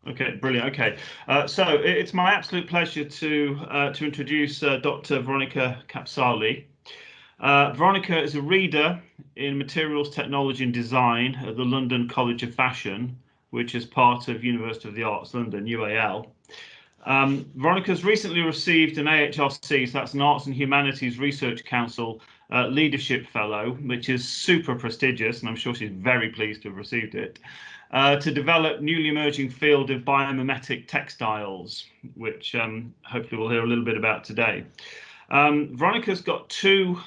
Okay, brilliant. Okay, so it's my absolute pleasure to introduce Dr. Veronika Kapsali. Veronika is a reader in materials technology and design at the London College of Fashion, which is part of University of the Arts London, UAL. Veronika's recently received an AHRC, so that's an Arts and Humanities Research Council Leadership Fellow, which is super prestigious, and I'm sure she's very pleased to have received it, to develop newly emerging field of biomimetic textiles, which hopefully we'll hear a little bit about today. Veronika's got 2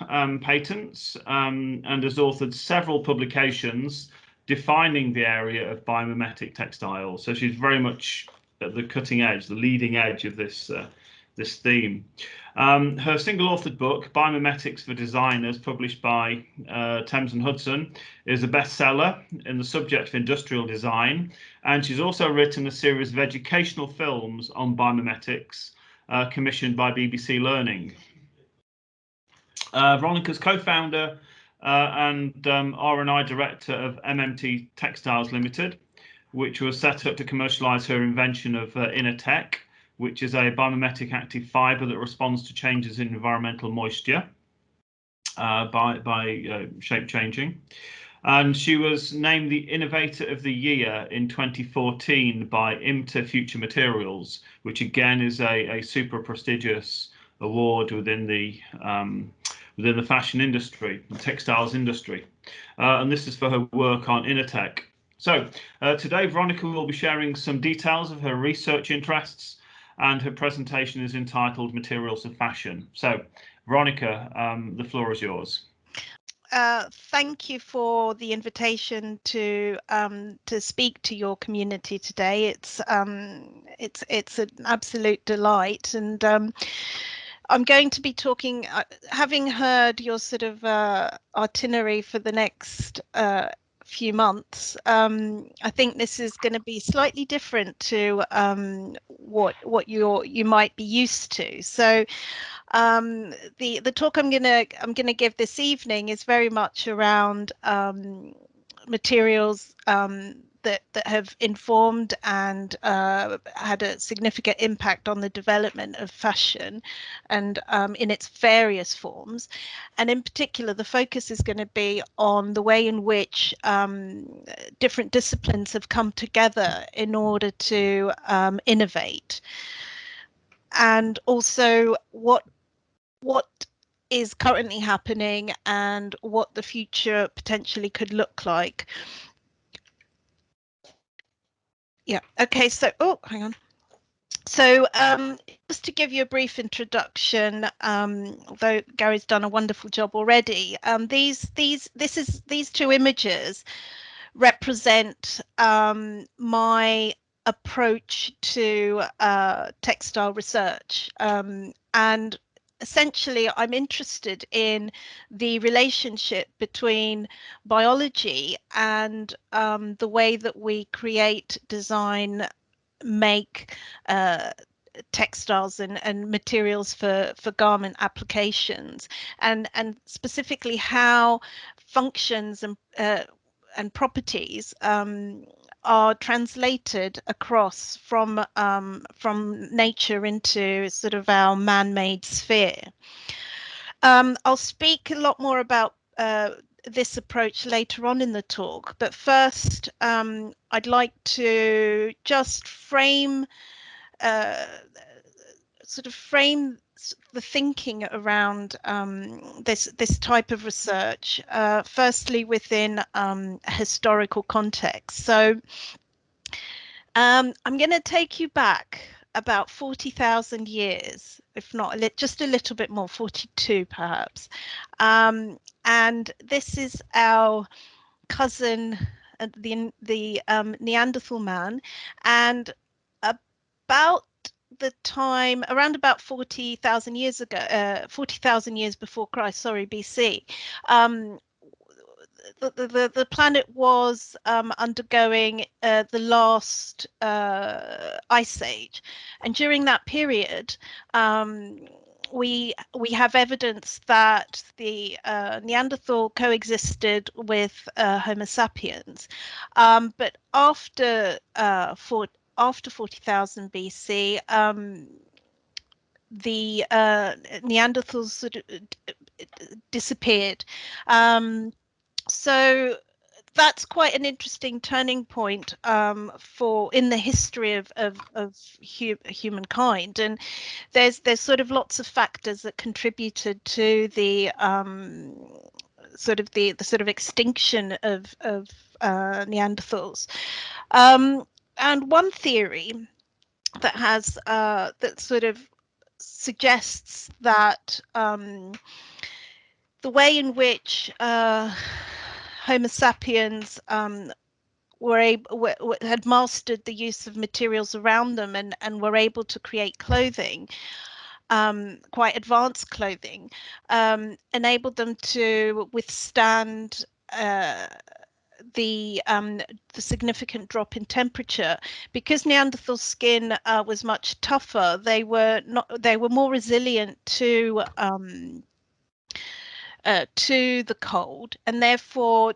patents and has authored several publications defining the area of biomimetic textiles. So she's very much at the cutting edge, the leading edge of this theme. Her single-authored book, Biomimetics for Designers, published by Thames and Hudson, is a bestseller in the subject of industrial design, and she's also written a series of educational films on biomimetics, commissioned by BBC Learning. Veronika's co-founder and R&I director of MMT Textiles Limited, which was set up to commercialize her invention of Innertech, which is a biomimetic active fiber that responds to changes in environmental moisture by shape changing. And she was named the Innovator of the Year in 2014 by IMTA Future Materials, which again is a super prestigious award within the fashion industry, the textiles industry. And this is for her work on Innertech. So today, Veronika will be sharing some details of her research interests, and her presentation is entitled Materials of Fashion. So, Veronika, the floor is yours. Thank you for the invitation to speak to your community today. It's an absolute delight, and I'm going to be talking, having heard your sort of itinerary for the next few months. I think this is going to be slightly different to what you might be used to. So the talk I'm gonna give this evening is very much around materials that have informed and had a significant impact on the development of fashion, and in its various forms. And in particular, the focus is going to be on the way in which different disciplines have come together in order to innovate, and also what is currently happening and what the future potentially could look like. Yeah, okay, so, oh, hang on. So just to give you a brief introduction, although Gary's done a wonderful job already, these 2 images represent my approach to textile research, and essentially I'm interested in the relationship between biology and the way that we create, design, make textiles and materials for garment applications, and specifically how functions and properties are translated across from nature into sort of our man-made sphere. I'll speak a lot more about this approach later on in the talk, but first I'd like to just frame the thinking around this type of research, firstly within a historical context. So I'm going to take you back about 40,000 years, if not just a little bit more, 42 perhaps. And this is our cousin, the Neanderthal man, and about the time around about 40,000 years ago, 40,000 years before Christ, sorry, BC, the planet was undergoing the last ice age, and during that period we have evidence that the Neanderthal coexisted with Homo sapiens, but after after 40,000 BC, the Neanderthals sort of disappeared. So that's quite an interesting turning point for in the history of humankind, and there's sort of lots of factors that contributed to the sort of the sort of extinction of Neanderthals. And one theory that has that sort of suggests that the way in which Homo sapiens had mastered the use of materials around them and were able to create clothing, quite advanced clothing, enabled them to withstand the significant drop in temperature. Because Neanderthal skin was much tougher, they were more resilient to the cold, and therefore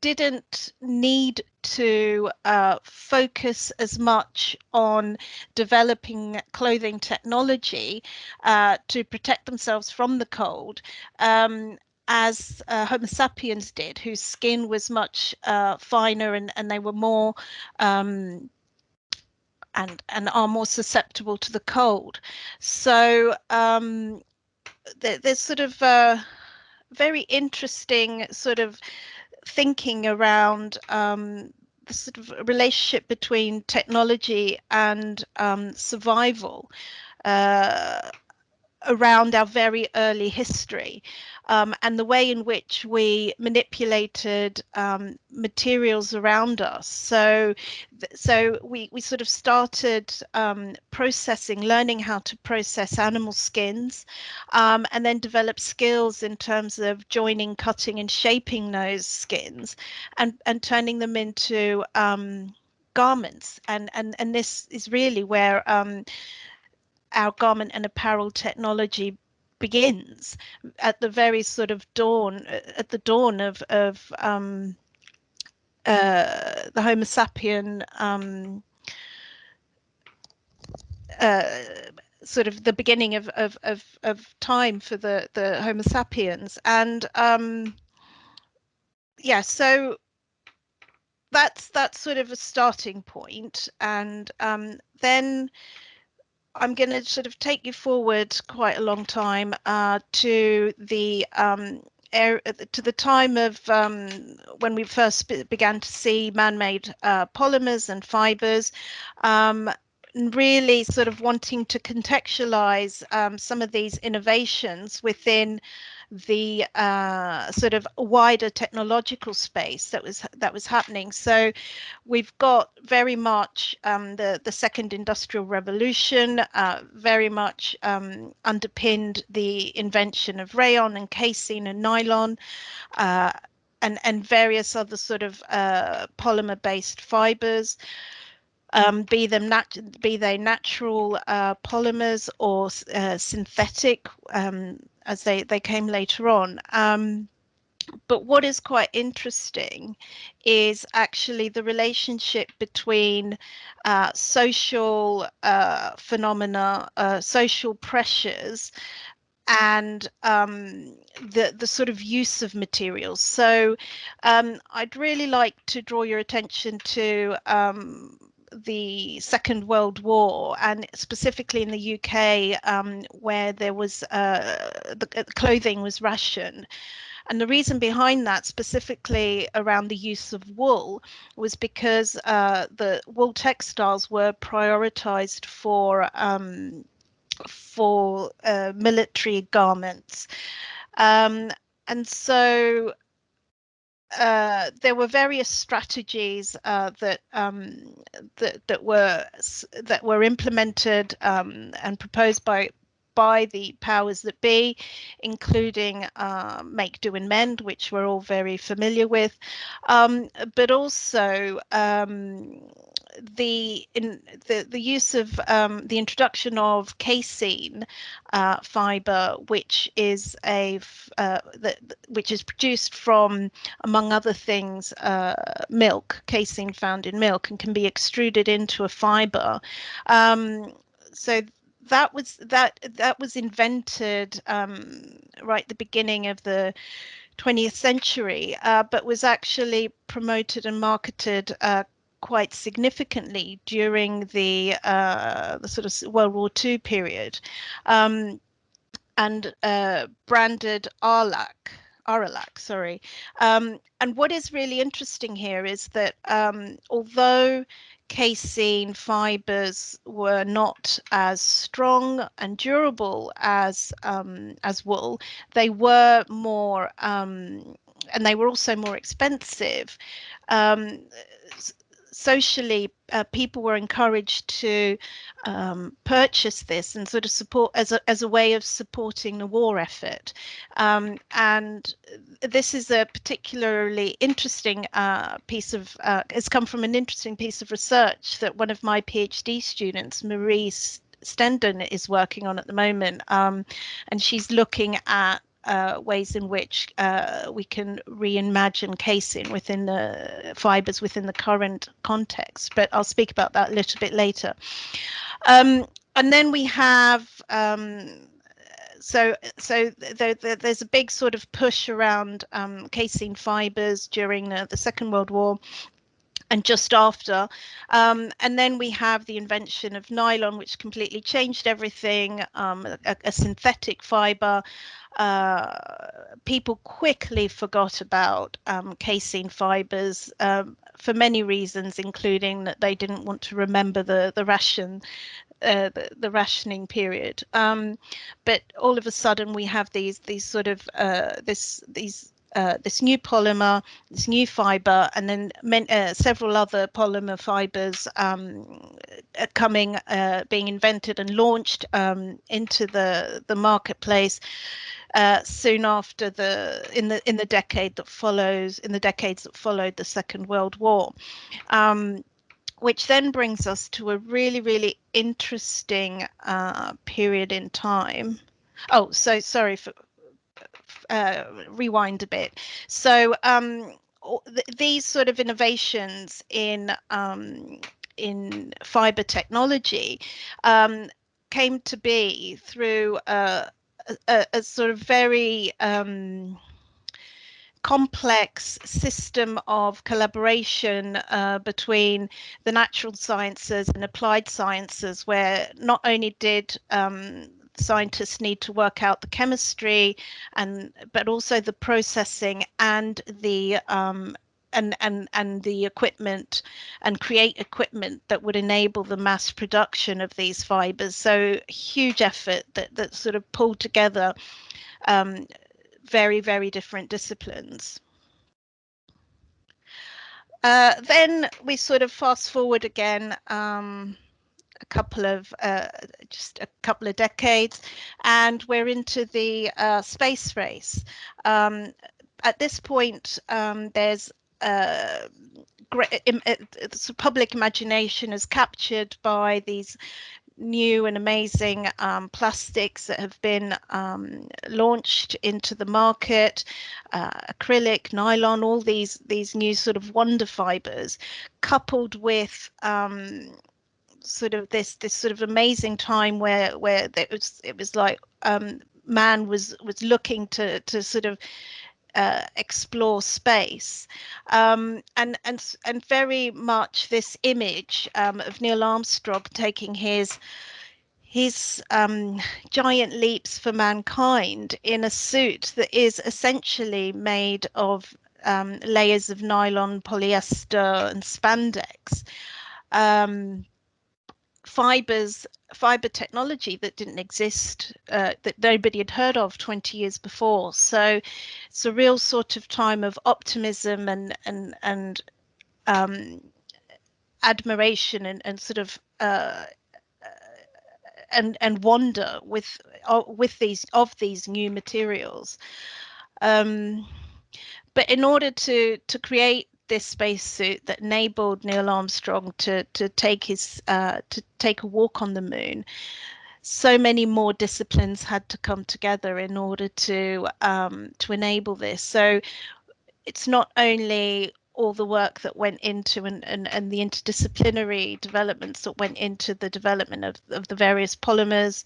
didn't need to focus as much on developing clothing technology to protect themselves from the cold as Homo sapiens did, whose skin was much finer, and they were more and are more susceptible to the cold. So there's sort of very interesting sort of thinking around the sort of relationship between technology and survival around our very early history, and the way in which we manipulated materials around us. So we sort of started learning how to process animal skins, and then develop skills in terms of joining, cutting, and shaping those skins, and turning them into garments. And this is really where our garment and apparel technology begins, at the very sort of dawn of the Homo sapien sort of the beginning of time for the Homo sapiens. And yeah, so that's sort of a starting point. And then I'm going to sort of take you forward quite a long time to the time of when we first began to see man-made polymers and fibers, really sort of wanting to contextualize some of these innovations within the sort of wider technological space that was happening. So we've got very much the second industrial revolution very much underpinned the invention of rayon and casein and nylon, and various other sort of polymer-based fibers. Be they natural polymers or synthetic, as they came later on. But what is quite interesting is actually the relationship between social phenomena, social pressures, and the sort of use of materials. So I'd really like to draw your attention to the Second World War, and specifically in the UK, where there was the clothing was rationed. And the reason behind that, specifically around the use of wool, was because the wool textiles were prioritized for military garments. And so there were various strategies that were implemented and proposed by the powers that be, including make, do, and mend, which we're all very familiar with, but also the use of the introduction of casein fiber, which is which is produced from, among other things, milk, casein found in milk, and can be extruded into a fiber. So that was invented right at the beginning of the 20th century, but was actually promoted and marketed quite significantly during the sort of World War II period, and branded Aralac, sorry. And what is really interesting here is that although casein fibers were not as strong and durable as wool, they were more and they were also more expensive. Socially, people were encouraged to purchase this and sort of support as a way of supporting the war effort. And this is a particularly interesting piece of, has come from an interesting piece of research that one of my PhD students, Marie Stendon, is working on at the moment. And she's looking at ways in which we can reimagine casein within the fibers within the current context, but I'll speak about that a little bit later. And then we have there's a big sort of push around casein fibers during the Second World War and just after, and then we have the invention of nylon, which completely changed everything, a synthetic fiber. People quickly forgot about casein fibers for many reasons, including that they didn't want to remember the rationing period. But all of a sudden we have these sort of this new polymer, this new fiber, and then several other polymer fibers being invented and launched into the marketplace soon after in the decades that followed the Second World War. Which then brings us to a really, really interesting period in time. Oh, so sorry for rewind a bit. So these sort of innovations in fiber technology came to be through a sort of very complex system of collaboration between the natural sciences and applied sciences, where not only did scientists need to work out the chemistry but also the processing and the and the equipment, and create equipment that would enable the mass production of these fibers. So huge effort that sort of pulled together very, very different disciplines. Then we sort of fast forward again just a couple of decades, and we're into the space race. At this point, there's public imagination is captured by these new and amazing plastics that have been launched into the market, acrylic, nylon, all these new sort of wonder fibers, coupled with sort of this sort of amazing time where it was like man was looking to sort of explore space, and very much this image of Neil Armstrong taking his giant leaps for mankind in a suit that is essentially made of layers of nylon, polyester, and spandex. Fiber technology that didn't exist, that nobody had heard of 20 years before. So it's a real sort of time of optimism and admiration and sort of and wonder with these new materials. But in order to create this spacesuit that enabled Neil Armstrong to take a walk on the moon, so many more disciplines had to come together in order to enable this. So it's not only all the work that went into and the interdisciplinary developments that went into the development of the various polymers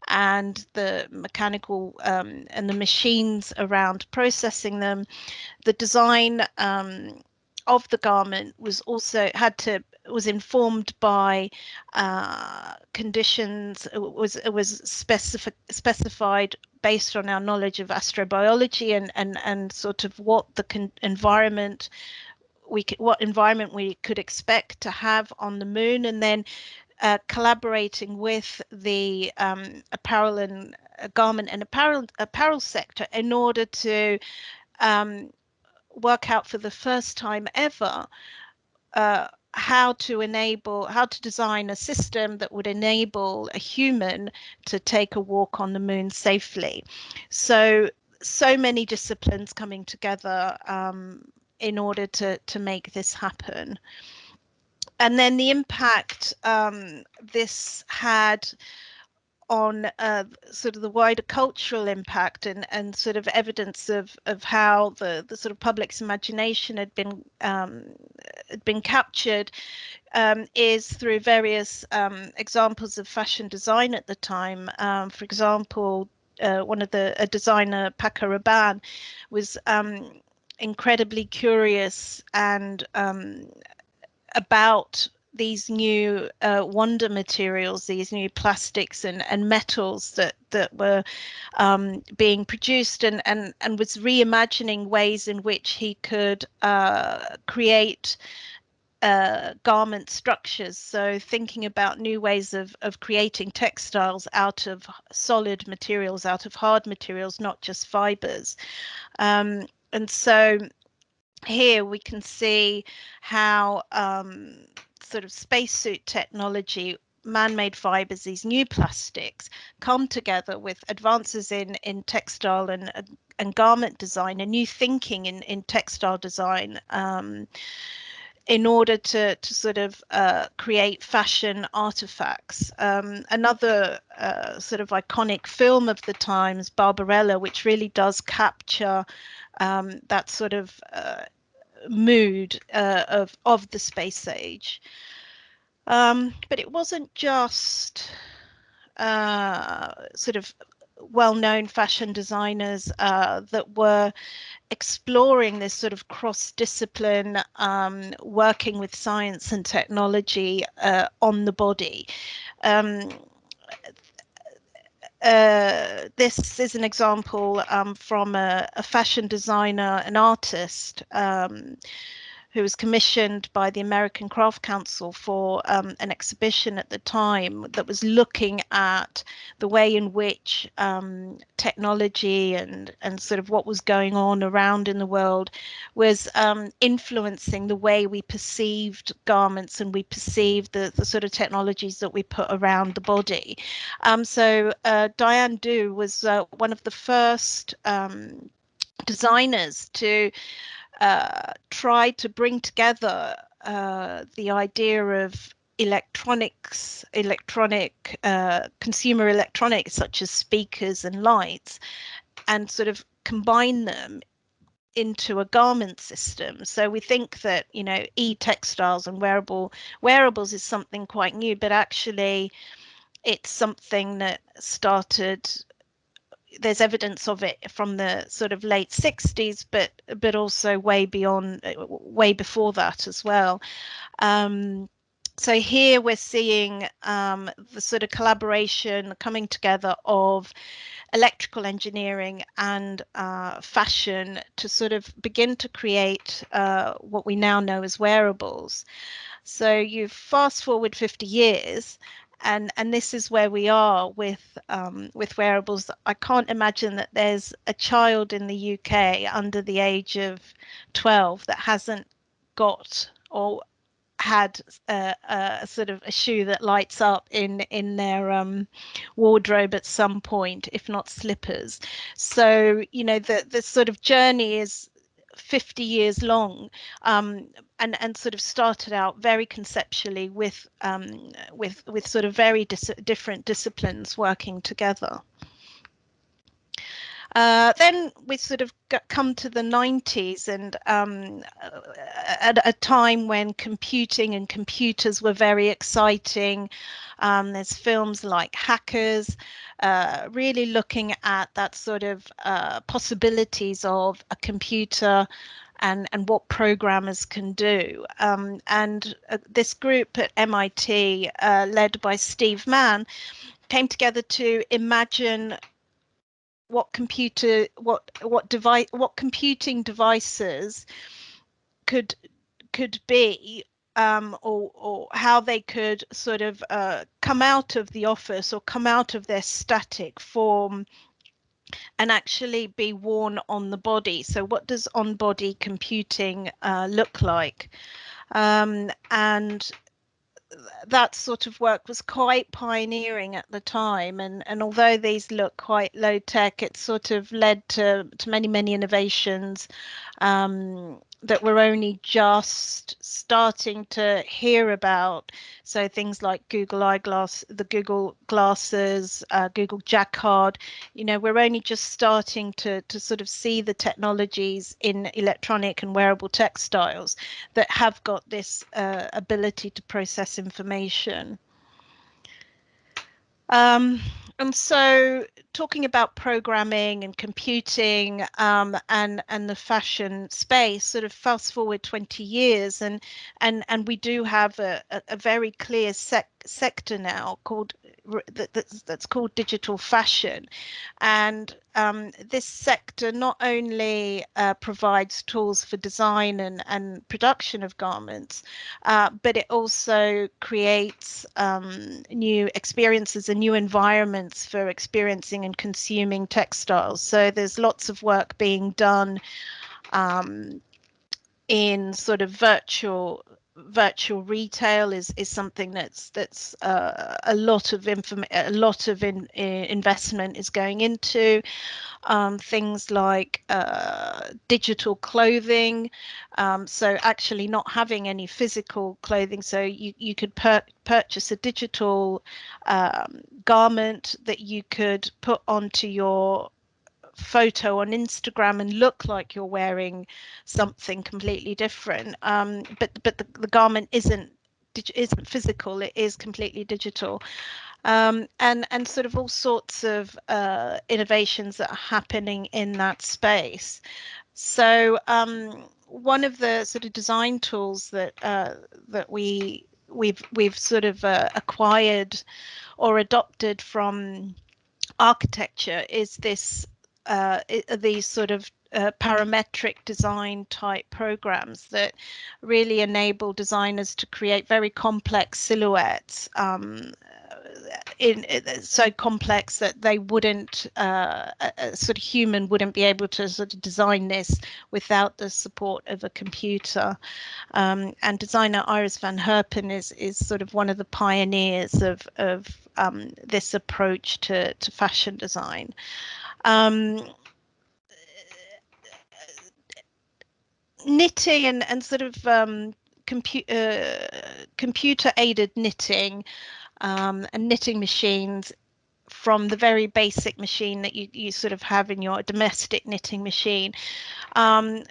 and the mechanical and the machines around processing them. The design of the garment was also was informed by conditions. It was specified based on our knowledge of astrobiology and sort of what the environment we could expect to have on the moon, and then collaborating with the apparel and garment and apparel sector in order to work out for the first time ever how to design a system that would enable a human to take a walk on the moon safely. So many disciplines coming together in order to make this happen. And then the impact this had on sort of the wider cultural impact and sort of evidence of how the sort of public's imagination had been captured is through various examples of fashion design at the time. For example, a designer, Paco Rabanne, was incredibly curious and about these new wonder materials, these new plastics and metals that were being produced, and was reimagining ways in which he could create garment structures. So thinking about new ways of creating textiles out of solid materials, out of hard materials, not just fibers. And so here we can see how sort of spacesuit technology, man-made fibers, these new plastics, come together with advances in textile and garment design, and new thinking in textile design in order to sort of create fashion artifacts. Another sort of iconic film of the times, Barbarella, which really does capture that sort of mood of the space age. But it wasn't just sort of well-known fashion designers that were exploring this sort of cross-discipline, working with science and technology on the body. This is an example from a fashion designer, an artist, who was commissioned by the American Craft Council for an exhibition at the time that was looking at the way in which technology and sort of what was going on around in the world was influencing the way we perceived garments and we perceived the sort of technologies that we put around the body. So Diane Du was one of the first designers to try to bring together the idea of consumer electronics such as speakers and lights, and sort of combine them into a garment system. So we think that, you know, e-textiles and wearables is something quite new, but actually it's something that started. There's evidence of it from the sort of late 60s, but also way before that as well. So here we're seeing the sort of collaboration coming together of electrical engineering and fashion to sort of begin to create what we now know as wearables. So you fast forward 50 years, and this is where we are with wearables. I can't imagine that there's a child in the UK under the age of 12 that hasn't got or had a sort of a shoe that lights up in their wardrobe at some point, if not slippers. So, you know, the sort of journey is 50 years long, and sort of started out very conceptually with sort of very different disciplines working together. Then we sort of come to the 90s, and at a time when computing and computers were very exciting. There's films like Hackers, really looking at that sort of possibilities of a computer and what programmers can do. And this group at MIT, led by Steve Mann, came together to imagine what computing devices could be, or how they could sort of come out of the office or come out of their static form and actually be worn on the body. So what does on-body computing look like? And that sort of work was quite pioneering at the time, and although these look quite low tech, it sort of led to many innovations that we're only just starting to hear about. So things like Google Eyeglass, the Google Glasses, Google Jacquard, we're only just starting to sort of see the technologies in electronic and wearable textiles that have got this ability to process information. And so talking about programming and computing, and the fashion space, sort of fast forward 20 years, and we do have a very clear sector now called that's called digital fashion. And this sector not only provides tools for design and production of garments, but it also creates new experiences and new environments for experiencing and consuming textiles. So there's lots of work being done in sort of virtual retail is something that's a lot of investment is going into. Things like digital clothing, so actually not having any physical clothing, so you could purchase a digital garment that you could put onto your photo on Instagram and look like you're wearing something completely different, but the garment isn't physical, it is completely digital. And sort of all sorts of innovations that are happening in that space. So one of the sort of design tools that we've sort of acquired or adopted from architecture is this these sort of parametric design type programs that really enable designers to create very complex silhouettes, so complex that they wouldn't, a sort of human wouldn't be able to sort of design this without the support of a computer. And designer Iris van Herpen is sort of one of the pioneers of this approach to fashion design. Knitting and sort of computer aided knitting, and knitting machines, from the very basic machine that you sort of have in your domestic knitting machine,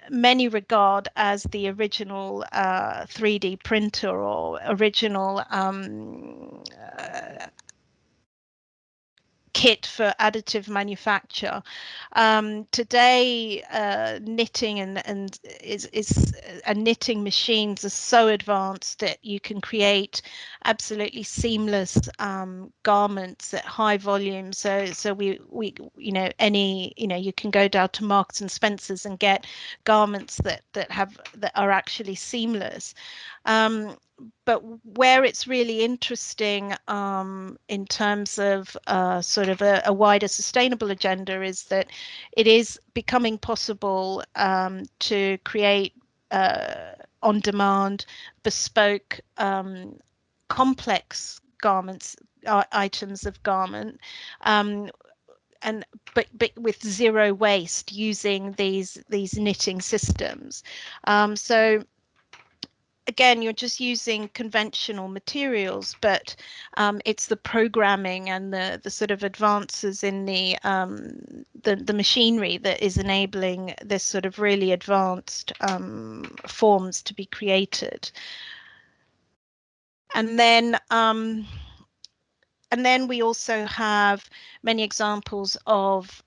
many regard as the original 3D printer or original kit for additive manufacture. Today, knitting and knitting machines are so advanced that you can create absolutely seamless garments at high volume. So we you can go down to Marks and Spencers and get garments that are actually seamless. But where it's really interesting in terms of sort of a wider sustainable agenda is that it is becoming possible to create on-demand, bespoke, complex garments, items of garment, but with zero waste using these knitting systems. So again, you're just using conventional materials, but it's the programming and the sort of advances in the machinery that is enabling this sort of really advanced forms to be created. And then we also have many examples of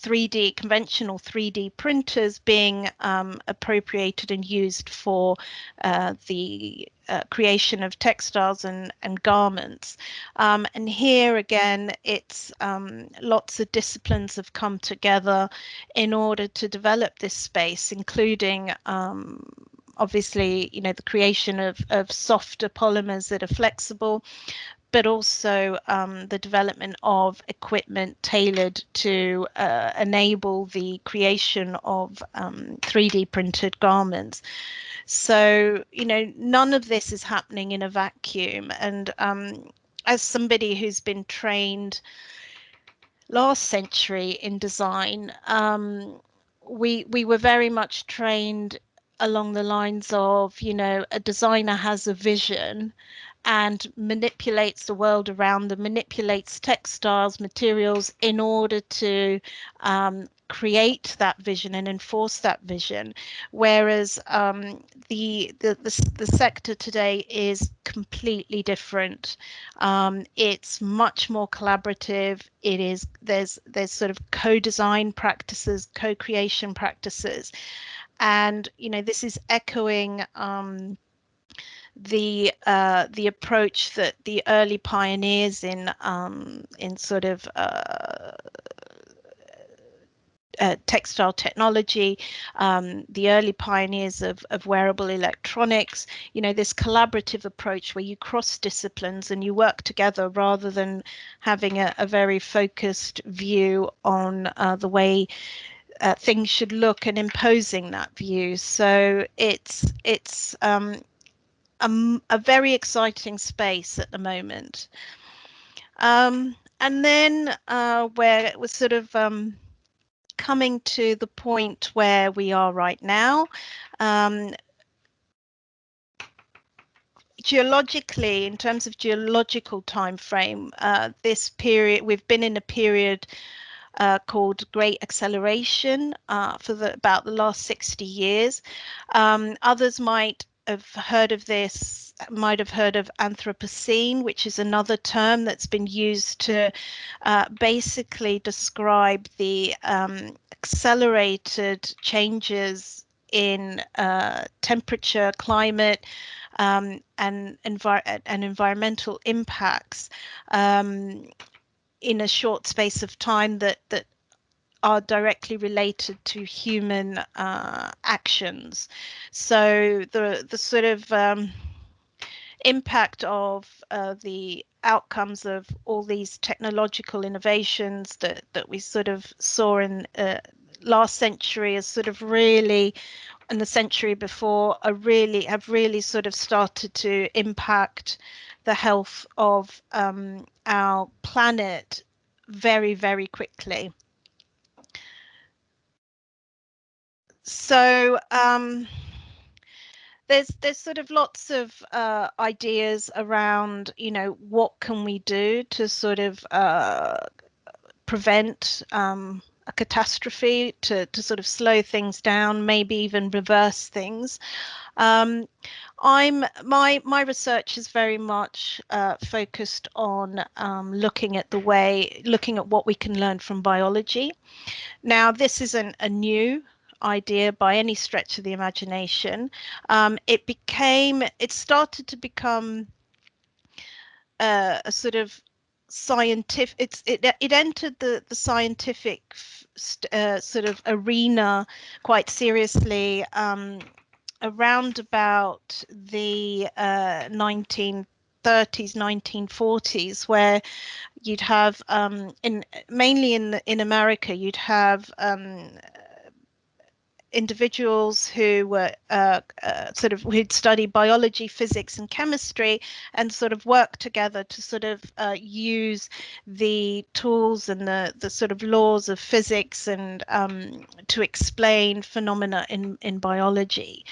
3D conventional 3D printers being appropriated and used for the creation of textiles and garments. And here again, it's lots of disciplines have come together in order to develop this space, including obviously, you know, the creation of softer polymers that are flexible, but also the development of equipment tailored to enable the creation of 3D printed garments. So, you know, none of this is happening in a vacuum. And as somebody who's been trained last century in design, we were very much trained along the lines of, you know, a designer has a vision and manipulates the world around them, manipulates textiles, materials in order to create that vision and enforce that vision. Whereas the sector today is completely different. It's much more collaborative. There's sort of co-design practices, co-creation practices, and you know, this is echoing the approach that the early pioneers in sort of textile technology, the early pioneers of wearable electronics, you know, this collaborative approach where you cross disciplines and you work together rather than having a very focused view on the way things should look and imposing that view. So it's a very exciting space at the moment. And then where it was sort of coming to the point where we are right now, geologically, in terms of geological time frame, this period, we've been in a period called Great Acceleration for about the last 60 years. Others might have heard of this, might have heard of Anthropocene, which is another term that's been used to basically describe the accelerated changes in temperature, climate, and environmental impacts in a short space of time that are directly related to human actions. So the sort of impact of the outcomes of all these technological innovations that we sort of saw in last century is sort of really, and the century before, have really sort of started to impact the health of our planet very, very quickly. So there's sort of lots of ideas around, you know, what can we do to sort of prevent a catastrophe, to sort of slow things down, maybe even reverse things. My research is very much focused on looking at what we can learn from biology. Now, this isn't a new idea by any stretch of the imagination. It started to become a sort of scientific, it entered the scientific sort of arena quite seriously around about the 1930s, 1940s, where you'd have mainly in America, you'd have individuals who were who'd studied biology, physics, and chemistry, and sort of worked together to sort of use the tools and the sort of laws of physics and to explain phenomena in biology.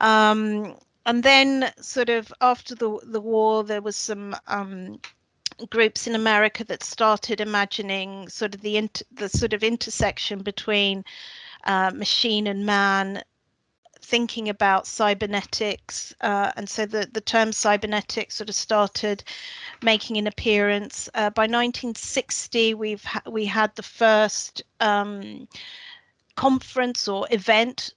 And then sort of after the war, there was some groups in America that started imagining sort of the sort of intersection between machine and man, thinking about cybernetics, and so the term cybernetics sort of started making an appearance. By 1960, we had the first conference or event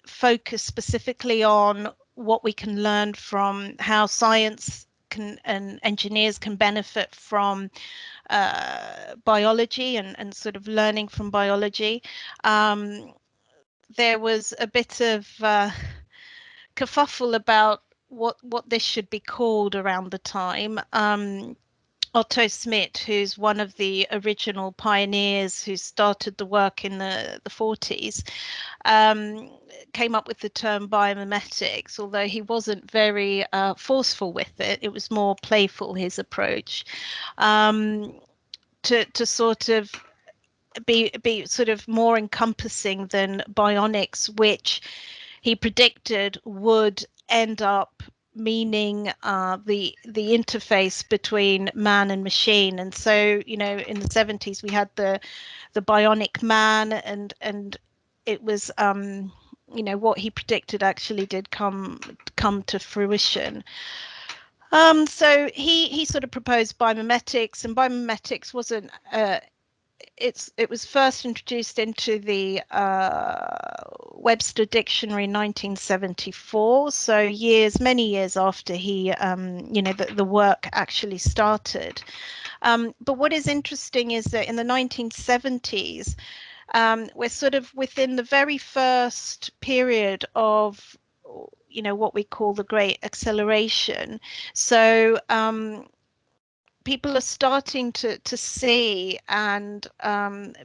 focused specifically on what we can learn from how science can and engineers can benefit from biology and sort of learning from biology. There was a bit of kerfuffle about what this should be called around the time. Otto Schmidt, who's one of the original pioneers who started the work in the 40s, came up with the term biomimetics, although he wasn't very forceful with it. It was more playful, his approach, to sort of be sort of more encompassing than bionics, which he predicted would end up meaning the interface between man and machine. And so, you know, in the 70s we had the bionic man, and it was you know, what he predicted actually did come to fruition. So he sort of proposed biomimetics, and biomimetics wasn't it was first introduced into the Webster Dictionary in 1974, so many years after he you know, the work actually started. But what is interesting is that in the 1970s, we're sort of within the very first period of, you know, what we call the Great Acceleration. So people are starting to see and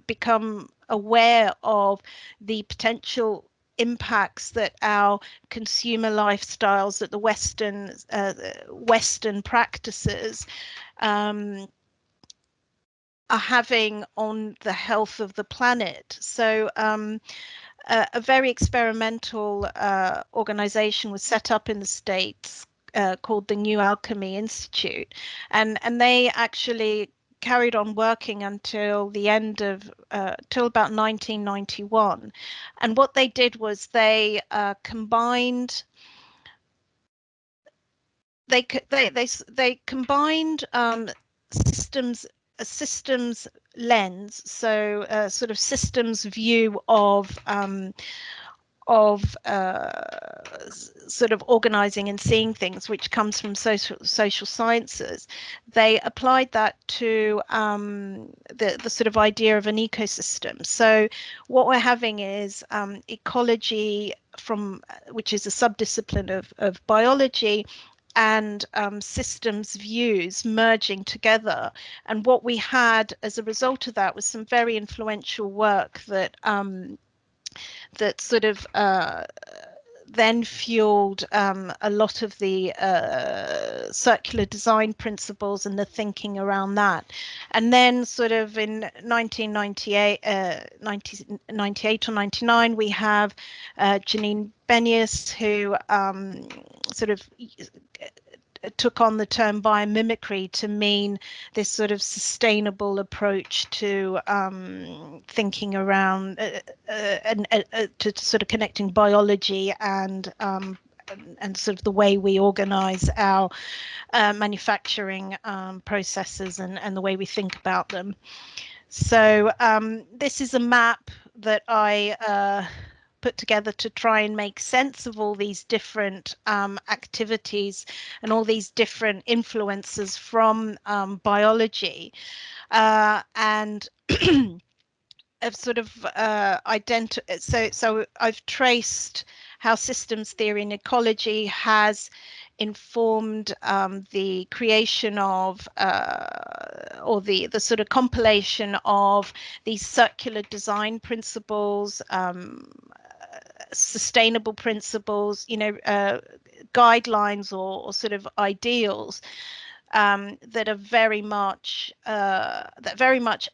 become aware of the potential impacts that our consumer lifestyles, that the Western practices are having on the health of the planet. So a very experimental organization was set up in the States called the New Alchemy Institute, and they actually carried on working until the end of till about 1991. And what they did was they combined systems, a systems lens, so a sort of systems view of sort of organizing and seeing things, which comes from social sciences. They applied that to the sort of idea of an ecosystem. So what we're having is ecology, which is a subdiscipline of biology, and systems views merging together. And what we had as a result of that was some very influential work that that sort of then fueled a lot of the circular design principles and the thinking around that. And then sort of in 1998, 1998 or 99, we have Janine Benyus, who sort of took on the term biomimicry to mean this sort of sustainable approach to thinking around and to sort of connecting biology and sort of the way we organize our manufacturing processes and the way we think about them. So this is a map that I put together to try and make sense of all these different activities and all these different influences from biology, and I've sort of so I've traced how systems theory and ecology has informed the creation of or the sort of compilation of these circular design principles, sustainable principles, guidelines or sort of ideals that are very much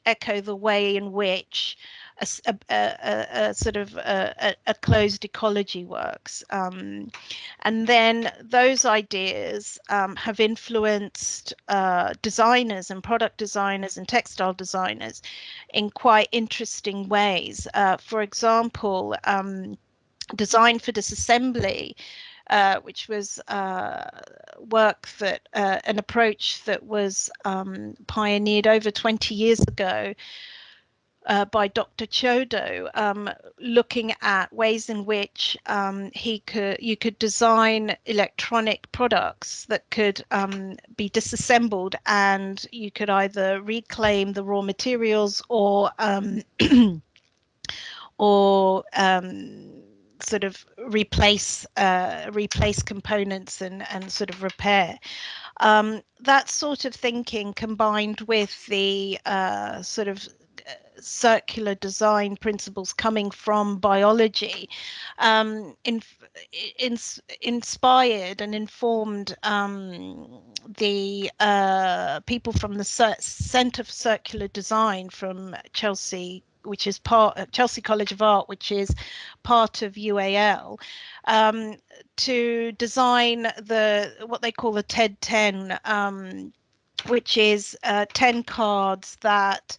echo the way in which a sort of a closed ecology works, and then those ideas have influenced designers and product designers and textile designers in quite interesting ways. For example, design for disassembly, which was work that an approach that was pioneered over 20 years ago by Dr. Chodo, looking at ways in which you could design electronic products that could be disassembled, and you could either reclaim the raw materials or or sort of replace components and sort of repair. That sort of thinking, combined with the sort of circular design principles coming from biology, inspired and informed the people from the Centre for Circular Design from Chelsea, which is part of Chelsea College of Art, which is part of UAL, to design what they call the TED 10, which is 10 cards that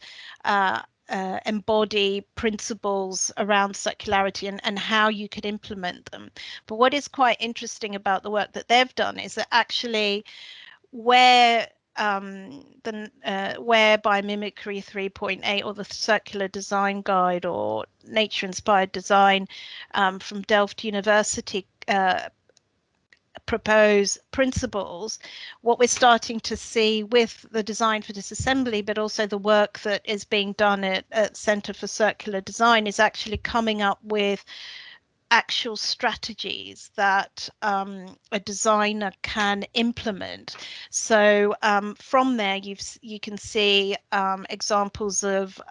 embody principles around circularity and how you could implement them. But what is quite interesting about the work that they've done is that actually where Biomimicry 3.8 or the Circular Design Guide or Nature Inspired Design from Delft University propose principles, what we're starting to see with the design for disassembly, but also the work that is being done at Centre for Circular Design, is actually coming up with actual strategies that a designer can implement. So from there, you can see examples of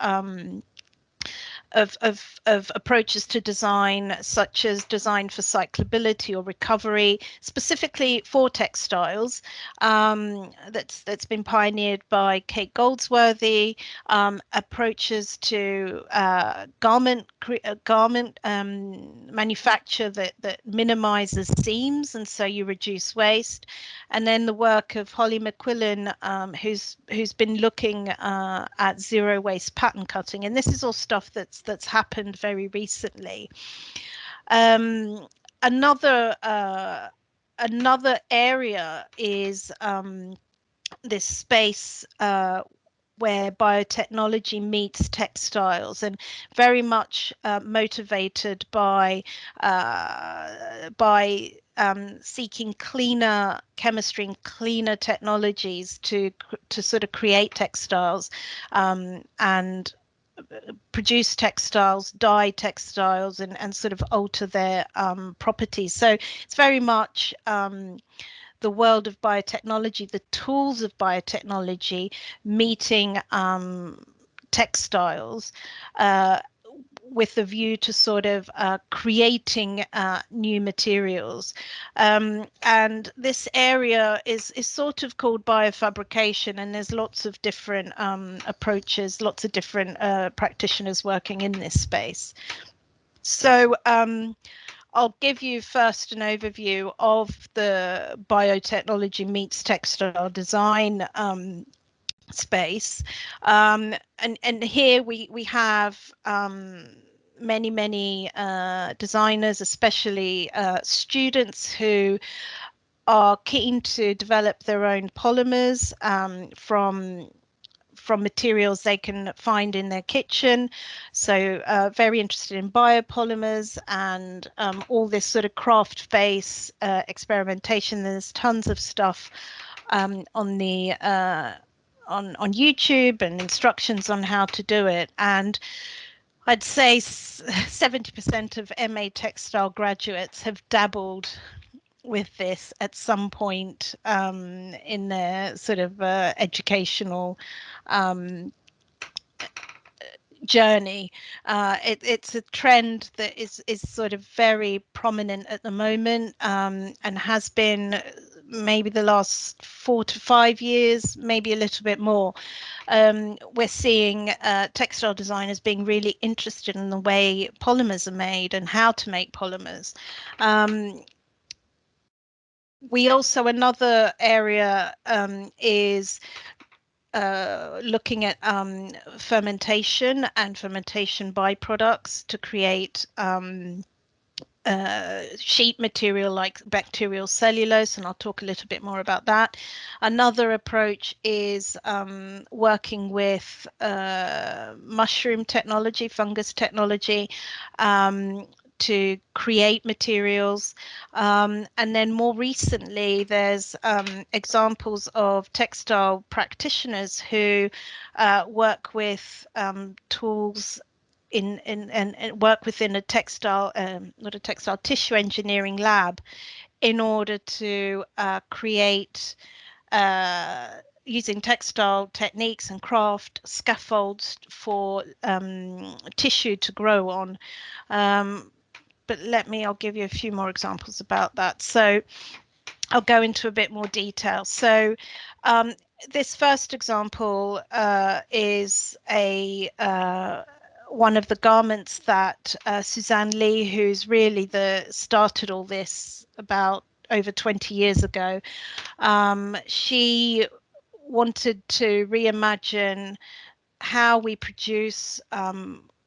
approaches to design, such as design for cyclability or recovery, specifically for textiles. That's been pioneered by Kate Goldsworthy. Approaches to garment manufacture that minimizes seams, and so you reduce waste. And then the work of Holly McQuillan, who's been looking at zero waste pattern cutting, and this is all stuff that's happened very recently. Another area is this space where biotechnology meets textiles, and very much motivated by seeking cleaner chemistry and cleaner technologies to sort of create textiles and produce textiles, dye textiles, and sort of alter their properties. So it's very much the world of biotechnology, the tools of biotechnology meeting textiles with the view to sort of creating new materials. And this area is sort of called biofabrication, and there's lots of different approaches, lots of different practitioners working in this space. So I'll give you first an overview of the biotechnology meets textile design space, and here we have many designers, especially students who are keen to develop their own polymers from materials they can find in their kitchen. So very interested in biopolymers and all this sort of craft face experimentation. There's tons of stuff on the on YouTube and instructions on how to do it. And I'd say 70% of MA textile graduates have dabbled with this at some point in their sort of educational journey. It's a trend that is sort of very prominent at the moment, and has been maybe the last 4 to 5 years, maybe a little bit more. We're seeing textile designers being really interested in the way polymers are made and how to make polymers. We also, another area is looking at fermentation and fermentation byproducts to create sheet material like bacterial cellulose, and I'll talk a little bit more about that. Another approach is working with mushroom technology, fungus technology, to create materials. And then more recently, there's examples of textile practitioners who work with tools and work within a textile, not a textile, tissue engineering lab in order to create, using textile techniques and craft scaffolds for tissue to grow on. But I'll give you a few more examples about that. So I'll go into a bit more detail. So this first example is one of the garments that Suzanne Lee, who's really started all this about over 20 years ago, she wanted to reimagine how we produce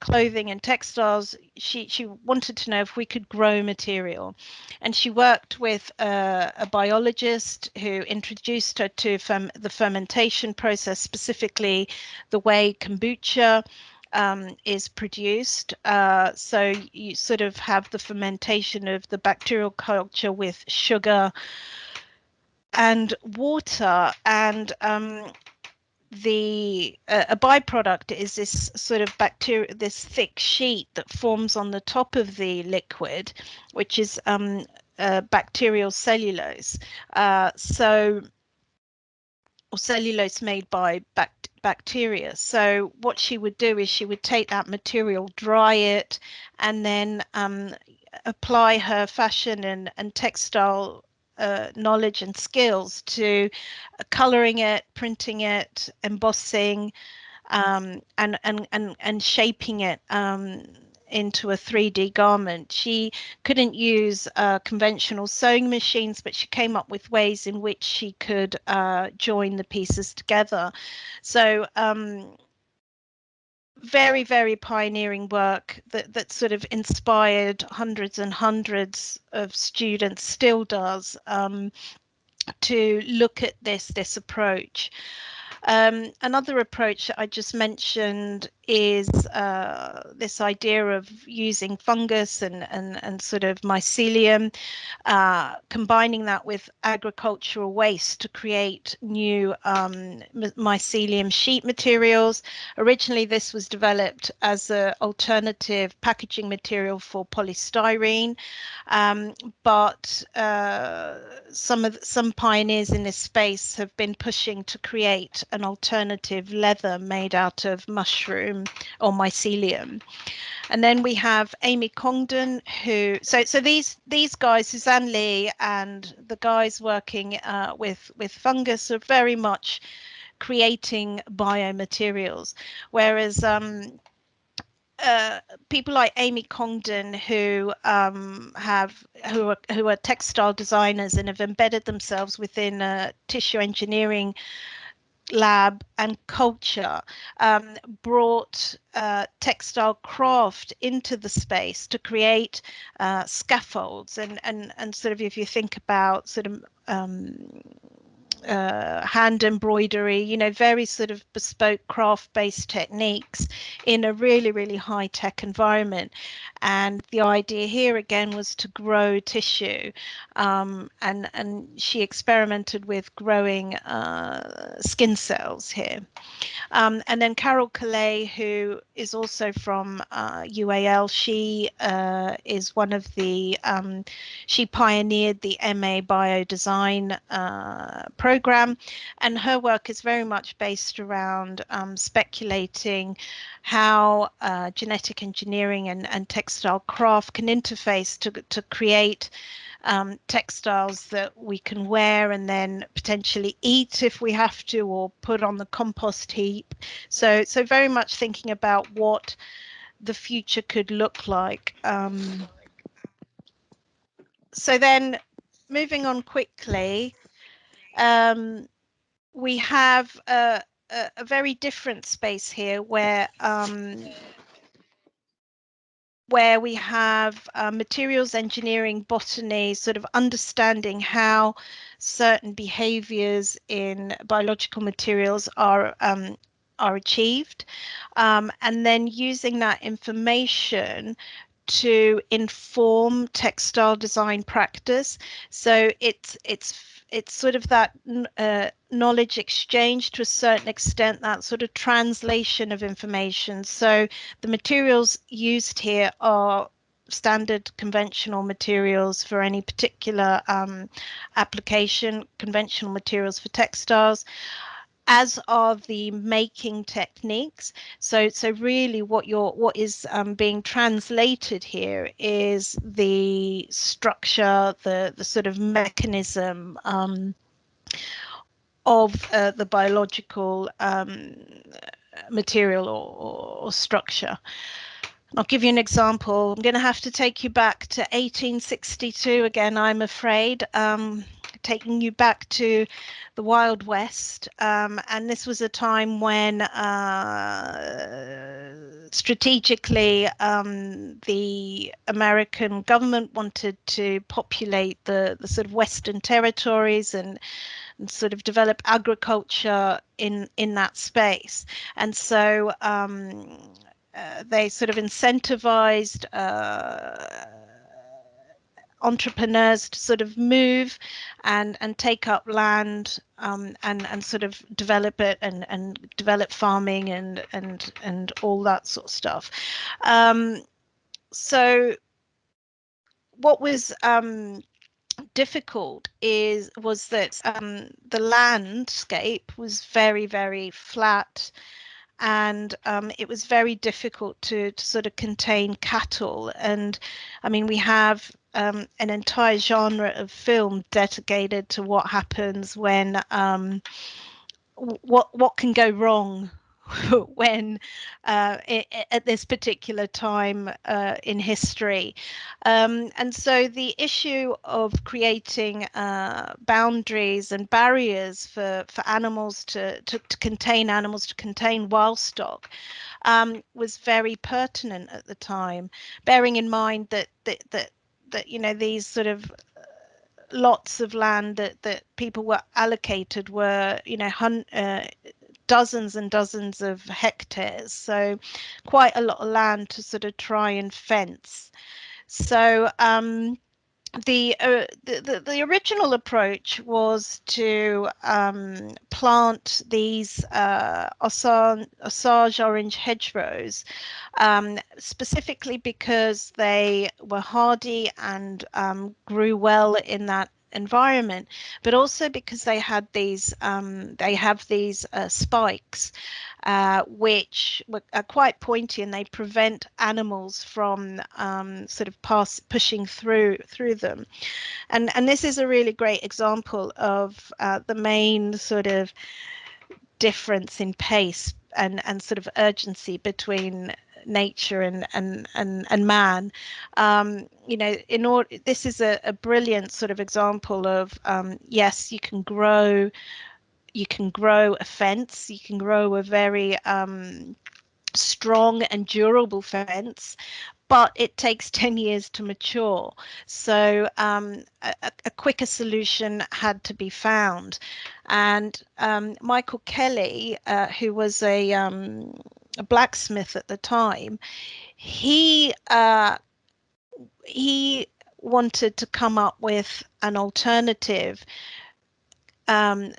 clothing and textiles. She wanted to know if we could grow material, and she worked with a biologist who introduced her to the fermentation process, specifically the way kombucha is produced. So you sort of have the fermentation of the bacterial culture with sugar and water, and a byproduct is this sort of this thick sheet that forms on the top of the liquid, which is bacterial cellulose. Or cellulose made by bacteria. So what she would do is she would take that material, dry it, and then apply her fashion and textile knowledge and skills to coloring it, printing it, embossing, and shaping it into a 3D garment. She couldn't use conventional sewing machines, but she came up with ways in which she could join the pieces together. So very, very pioneering work that sort of inspired hundreds and hundreds of students, still does, to look at this approach. Another approach that I just mentioned is this idea of using fungus and sort of mycelium, combining that with agricultural waste to create new mycelium sheet materials. Originally, this was developed as an alternative packaging material for polystyrene, but some pioneers in this space have been pushing to create an alternative leather made out of mushroom or mycelium. And then we have Amy Congdon, who so these guys, Suzanne Lee and the guys working with fungus, are very much creating biomaterials, whereas people like Amy Congdon, who are textile designers and have embedded themselves within a tissue engineering lab and culture, brought textile craft into the space to create scaffolds and sort of, if you think about sort of hand embroidery, you know, very sort of bespoke craft-based techniques in a really, really high-tech environment. And the idea here again was to grow tissue, and she experimented with growing skin cells here. And then Carol Collay, who is also from UAL, she is one of the, she pioneered the MA Biodesign program, and her work is very much based around speculating how genetic engineering and textile craft can interface to create textiles that we can wear and then potentially eat if we have to, or put on the compost heap. So very much thinking about what the future could look like. So then moving on quickly, we have a very different space here where we have materials engineering, botany, sort of understanding how certain behaviors in biological materials are achieved, and then using that information to inform textile design practice. So it's sort of that knowledge exchange to a certain extent, that sort of translation of information. So the materials used here are standard conventional materials for any particular application, conventional materials for textiles, as are the making techniques. So really what is being translated here is the structure, the sort of mechanism of the biological material or structure. I'll give you an example. I'm going to have to take you back to 1862 again, I'm afraid, taking you back to the Wild West. And this was a time when strategically the American government wanted to populate the sort of Western territories and sort of develop agriculture in that space. And so they sort of incentivized entrepreneurs to sort of move and take up land and sort of develop it and develop farming and all that sort of stuff. So what was difficult was that the landscape was very, very flat, and it was very difficult to sort of contain cattle. And I mean, we have an entire genre of film dedicated to what happens when what can go wrong when at this particular time in history. And so the issue of creating boundaries and barriers for animals to contain animals, to contain wild stock, was very pertinent at the time, bearing in mind that you know, these sort of lots of land that people were allocated were, you know, dozens and dozens of hectares, so quite a lot of land to sort of try and fence. So the original approach was to plant these Osage orange hedgerows, specifically because they were hardy and grew well in that environment, but also because they had these they have these spikes which are quite pointy, and they prevent animals from sort of pushing through them. And this is a really great example of the main sort of difference in pace and sort of urgency between nature and man. You know, this is a brilliant sort of example of yes, you can grow a fence, you can grow a very strong and durable fence, but it takes 10 years to mature. So a quicker solution had to be found. And Michael Kelly, who was a blacksmith at the time, he wanted to come up with an alternative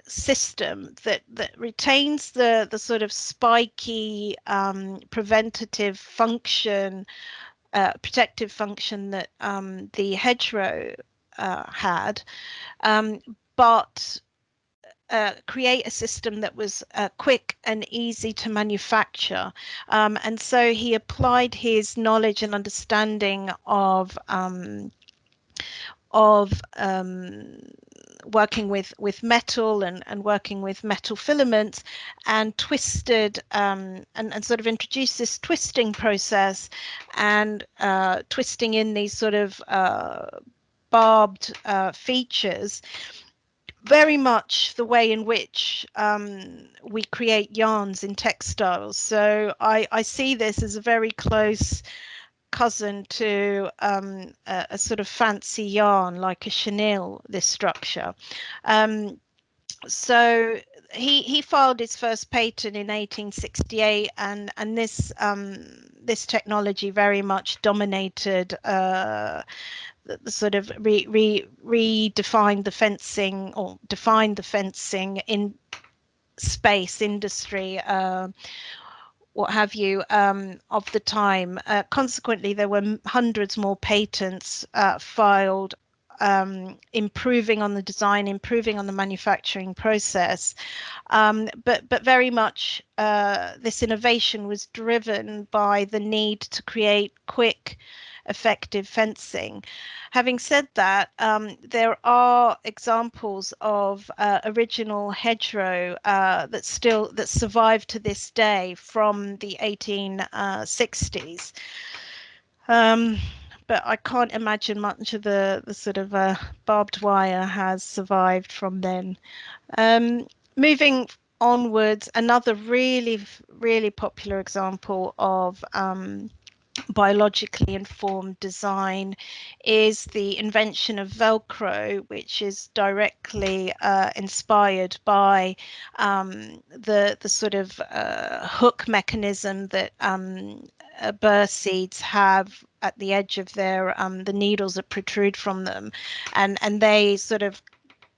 system that retains the sort of spiky preventative function, protective function that the hedgerow had, but create a system that was quick and easy to manufacture. And so he applied his knowledge and understanding of working with metal and working with metal filaments, and twisted and sort of introduced this twisting process, and twisting in these sort of barbed features, very much the way in which we create yarns in textiles. So I see this as a very close cousin to a sort of fancy yarn like a chenille, this structure. So he filed his first patent in 1868, and this technology very much dominated the sort of redefined the fencing, or defined the fencing in space industry, what have you, of the time. Consequently, there were hundreds more patents filed, improving on the design, improving on the manufacturing process. But very much this innovation was driven by the need to create quick, effective fencing. Having said that, there are examples of original hedgerow that survive to this day from the 1860s. But I can't imagine much of the sort of barbed wire has survived from then. Moving onwards, another really popular example of biologically informed design is the invention of Velcro, which is directly inspired by the sort of hook mechanism that burr seeds have at the edge of their the needles that protrude from them, and they sort of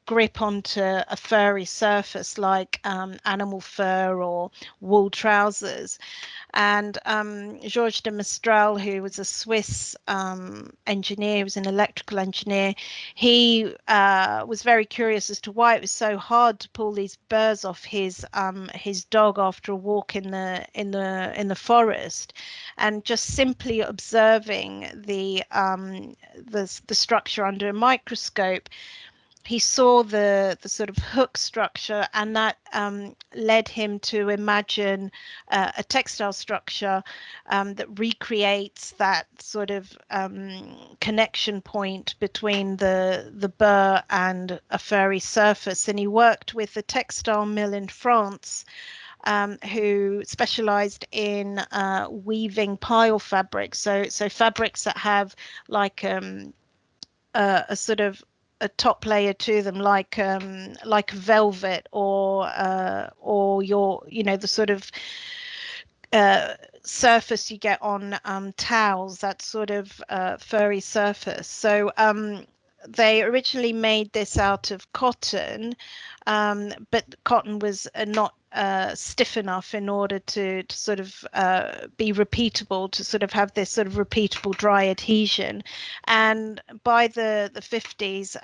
grip onto a furry surface like animal fur or wool trousers. And Georges de Mestral, who was a Swiss engineer, he was an electrical engineer, he was very curious as to why it was so hard to pull these burrs off his dog after a walk in the forest. And just simply observing the structure under a microscope, he saw the sort of hook structure, and that led him to imagine a textile structure that recreates that sort of connection point between the burr and a furry surface. And he worked with a textile mill in France who specialized in weaving pile fabrics, so fabrics that have like a sort of a top layer to them, like velvet, or your, the sort of surface you get on towels, that sort of furry surface. So they originally made this out of cotton, but cotton was not stiff enough in order to sort of be repeatable, to sort of have this sort of repeatable dry adhesion. And by the 50s,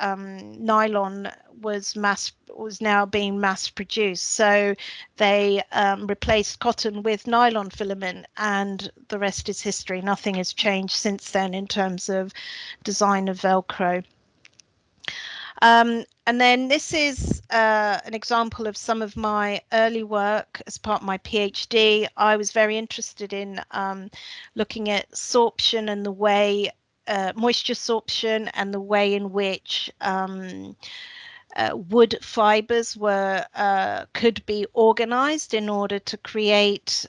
nylon was now being mass produced. So they replaced cotton with nylon filament, and the rest is history. Nothing has changed since then in terms of design of Velcro. And then this is an example of some of my early work as part of my PhD. I was very interested in looking at sorption and the way moisture sorption, and the way in which wood fibers could be organized in order to create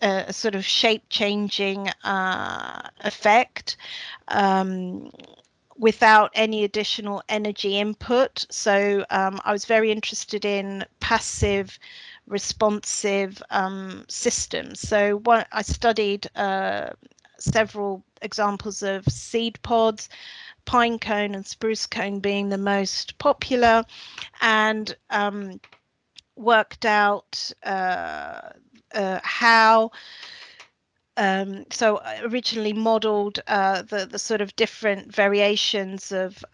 a sort of shape-changing effect without any additional energy input. So I was very interested in passive responsive systems. So I studied several examples of seed pods, pine cone and spruce cone being the most popular, and worked out how so I originally modeled the sort of different variations of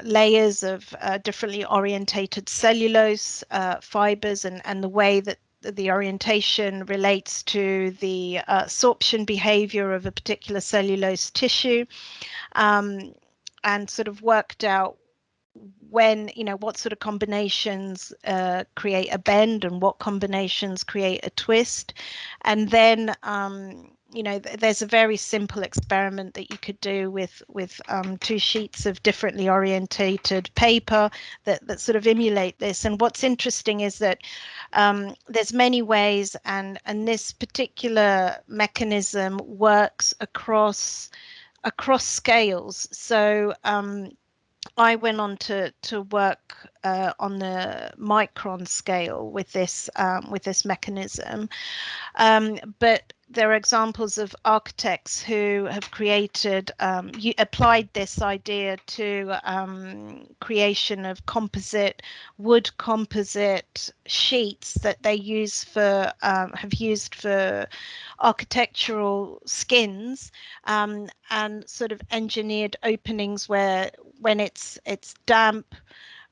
layers of differently orientated cellulose fibers, and the way that the orientation relates to the sorption behavior of a particular cellulose tissue, and sort of worked out when, what sort of combinations create a bend and what combinations create a twist. And then there's a very simple experiment that you could do with two sheets of differently orientated paper that sort of emulate this. And what's interesting is that there's many ways, and this particular mechanism works across scales. So I went on to work on the micron scale with this mechanism, but there are examples of architects who have created, applied this idea to creation of wood composite sheets that they use for have used for architectural skins, and sort of engineered openings where, when it's damp,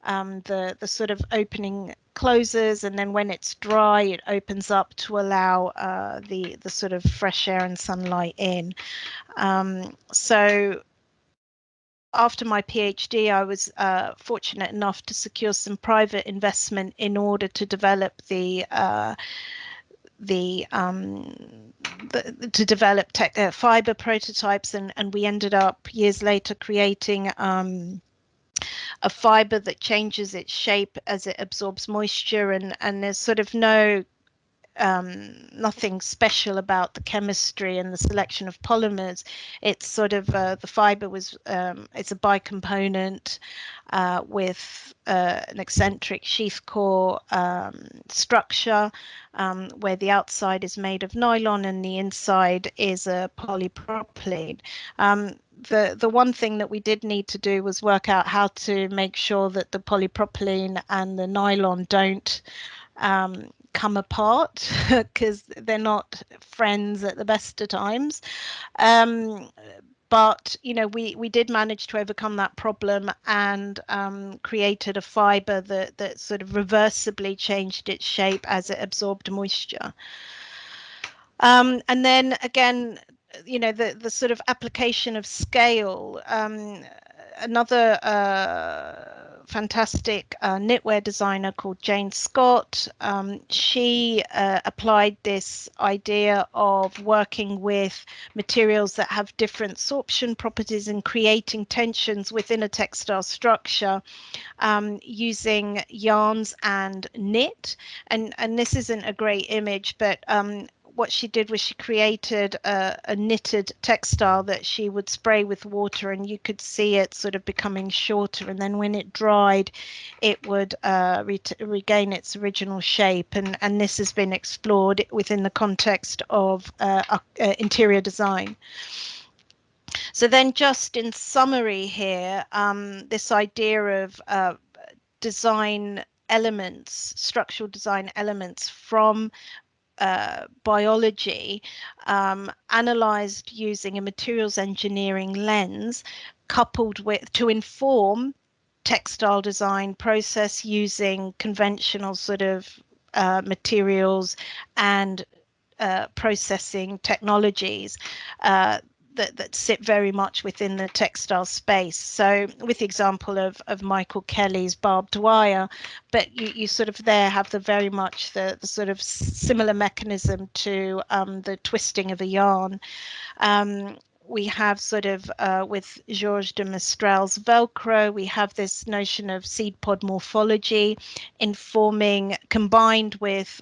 the sort of opening closes, and then when it's dry it opens up to allow the sort of fresh air and sunlight in. So after my PhD, I was fortunate enough to secure some private investment in order to develop fiber prototypes, and we ended up years later creating a fiber that changes its shape as it absorbs moisture, and there's sort of nothing special about the chemistry and the selection of polymers. It's sort of the fiber was it's a bicomponent with an eccentric sheath core structure, where the outside is made of nylon and the inside is a polypropylene. The one thing that we did need to do was work out how to make sure that the polypropylene and the nylon don't come apart, because they're not friends at the best of times. But we did manage to overcome that problem, and created a fiber that sort of reversibly changed its shape as it absorbed moisture. And then again, the sort of application of scale. Another fantastic knitwear designer called Jane Scott, she applied this idea of working with materials that have different sorption properties and creating tensions within a textile structure, using yarns and knit. And this isn't a great image, but what she did was she created a knitted textile that she would spray with water, and you could see it sort of becoming shorter, and then when it dried it would regain its original shape, and this has been explored within the context of interior design. So then, just in summary here, this idea of design elements, structural design elements from biology, analyzed using a materials engineering lens, coupled with to inform textile design process using conventional sort of materials and processing technologies that sit very much within the textile space. So with the example of Michael Kelly's barbed wire, but you sort of there have very much the sort of similar mechanism to the twisting of a yarn. We have sort of with Georges de Mestral's Velcro, we have this notion of seed pod morphology informing, combined with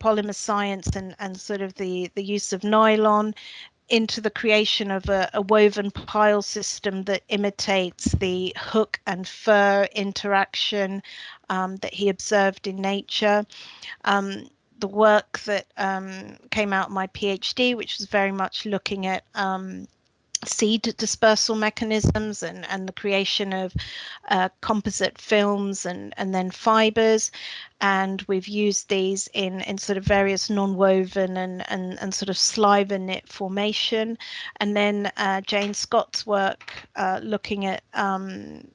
polymer science and sort of the use of nylon into the creation of a woven pile system that imitates the hook and fur interaction that he observed in nature. The work that came out of my PhD, which was very much looking at seed dispersal mechanisms and the creation of composite films and then fibers, and we've used these in sort of various non-woven and sort of sliver knit formation. And then Jane Scott's work looking at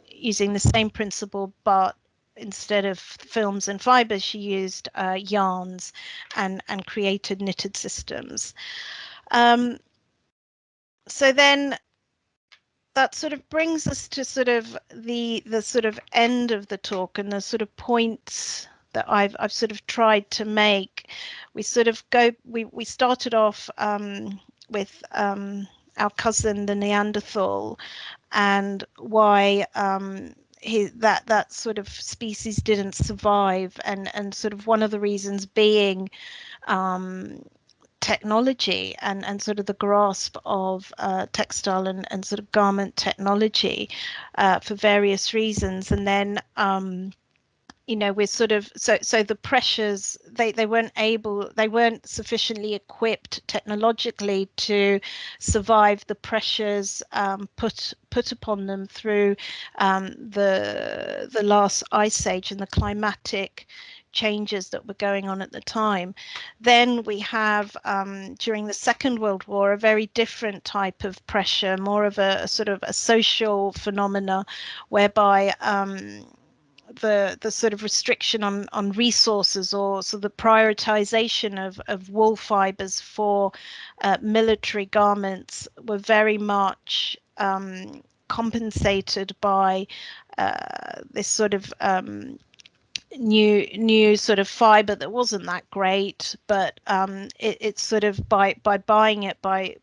using the same principle, but instead of films and fibers, she used yarns and created knitted systems. So then that sort of brings us to sort of the sort of end of the talk and the sort of points that I've sort of tried to make. We sort of we started off with our cousin the Neanderthal and why that sort of species didn't survive, and sort of one of the reasons being technology and sort of the grasp of textile and sort of garment technology for various reasons. And then we're sort of so the pressures, they weren't sufficiently equipped technologically to survive the pressures put upon them through the last ice age and the climatic changes that were going on at the time. Then we have during the Second World War a very different type of pressure, more of a sort of a social phenomena, whereby the sort of restriction on resources, or so the prioritization of wool fibers for military garments were very much compensated by this sort of new sort of fiber that wasn't that great, but it's sort of by buying it, by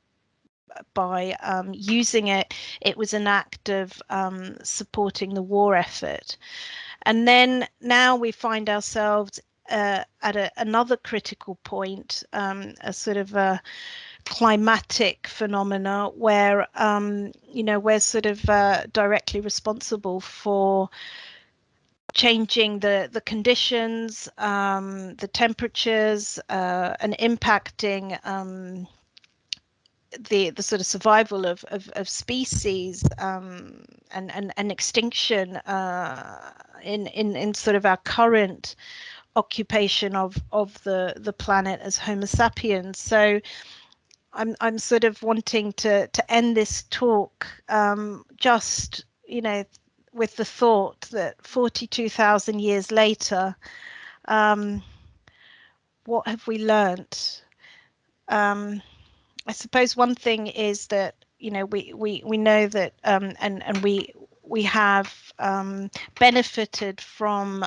using it, it was an act of supporting the war effort. And then now we find ourselves at another critical point, a sort of a climatic phenomena where we're sort of directly responsible for changing the conditions, the temperatures, and impacting the sort of survival of species and extinction in sort of our current occupation of the planet as Homo sapiens. So I'm sort of wanting to end this talk just with the thought that 42,000 years later, what have we learnt? I suppose one thing is that we know that and we have benefited from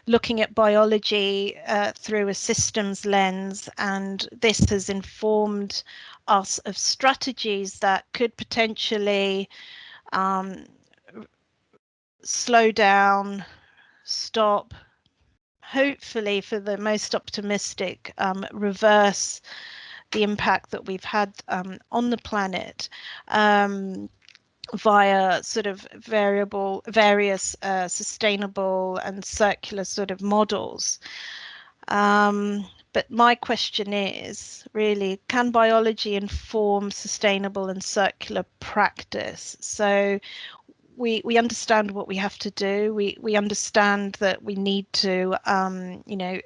looking at biology through a systems lens, and this has informed us of strategies that could potentially slow down, stop, hopefully for the most optimistic, reverse the impact that we've had on the planet via sort of various sustainable and circular sort of models. But my question is really, can biology inform sustainable and circular practice? So we understand what we have to do. We understand that we need to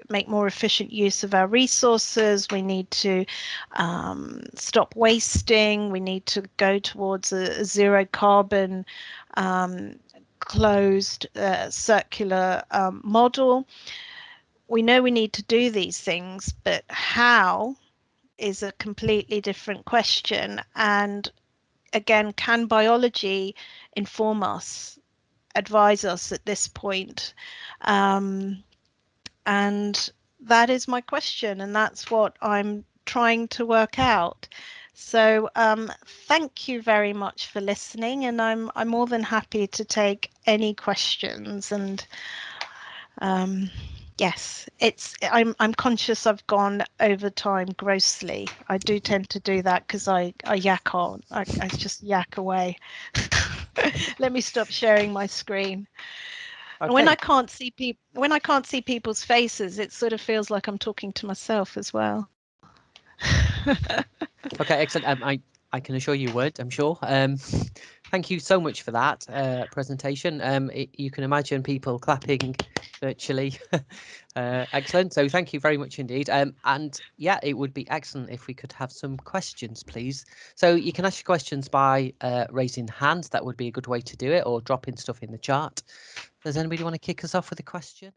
make more efficient use of our resources. We need to stop wasting. We need to go towards a zero carbon closed circular model. We know we need to do these things, but how is a completely different question. And again, can biology inform us, advise us at this point? And that is my question, and that's what I'm trying to work out. So thank you very much for listening, and I'm more than happy to take any questions. And Yes, I'm conscious I've gone over time grossly. I do tend to do that because I yak on. I just yak away. Let me stop sharing my screen. And when Okay. I can't see people's faces, it sort of feels like I'm talking to myself as well. Okay, excellent. I can assure you would, I'm sure. Thank you so much for that presentation. You can imagine people clapping virtually. Excellent. So thank you very much indeed. And yeah, it would be excellent if we could have some questions, please. So you can ask your questions by raising hands. That would be a good way to do it, or dropping stuff in the chat. Does anybody want to kick us off with a question?